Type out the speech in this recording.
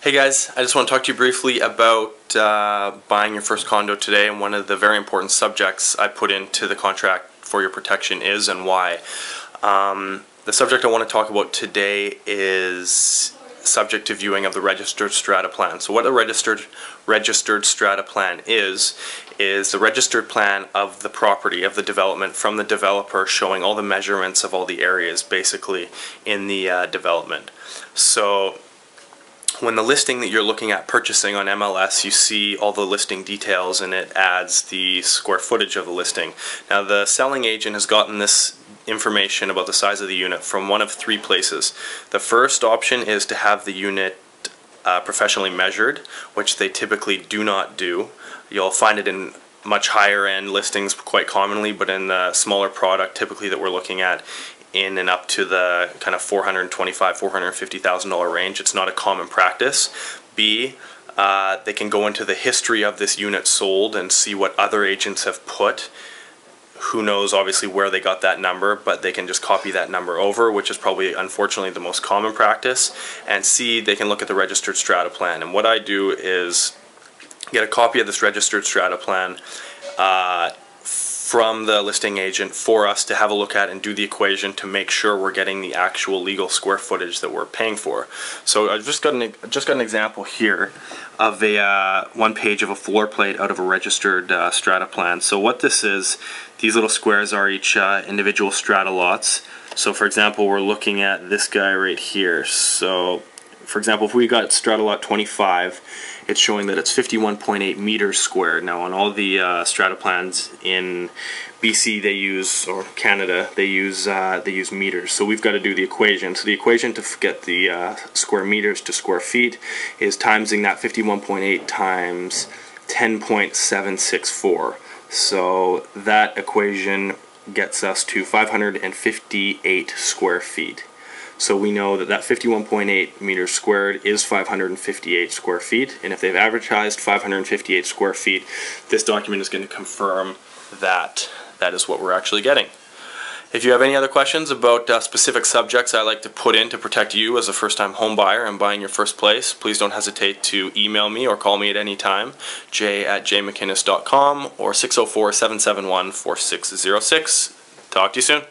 Hey guys, I just want to talk to you briefly about buying your first condo today, and one of the very important subjects I put into the contract for your protection is and why. The subject I want to talk about today is subject to viewing of the registered strata plan. So what a registered strata plan is the registered plan of the property, of the development, from the developer, showing all the measurements of all the areas basically in the development. So when the listing that you're looking at purchasing on MLS, you see all the listing details and it adds the square footage of the listing. Now the selling agent has gotten this information about the size of the unit from one of three places. The first option is to have the unit professionally measured, which they typically do not do. You'll find it in much higher end listings quite commonly, but in the smaller product typically that we're looking at, in and up to the kind of $425,000, $450,000 range, it's not a common practice. B, they can go into the history of this unit sold and see what other agents have put. Who knows obviously where they got that number, but they can just copy that number over, which is probably unfortunately the most common practice. And C, they can look at the registered strata plan. And what I do is get a copy of this registered strata plan from the listing agent for us to have a look at and do the equation to make sure we're getting the actual legal square footage that we're paying for. So I've just got an example here of a one page of a floor plate out of a registered strata plan. So what this is, these little squares are each individual strata lots. So for example, we're looking at this guy right here. So for example, if we got strata lot 25, it's showing that it's 51.8 meters squared. Now on all the strata plans in BC they use, or Canada, they use meters. So we've got to do the equation. So the equation to get the square meters to square feet is timesing that 51.8 times 10.764. So that equation gets us to 558 square feet. So we know that 51.8 meters squared is 558 square feet, and if they've advertised 558 square feet, this document is going to confirm that that is what we're actually getting. If you have any other questions about specific subjects I like to put in to protect you as a first-time home buyer and buying your first place, please don't hesitate to email me or call me at any time, j@jmckinnis.com or 604-771-4606. Talk to you soon.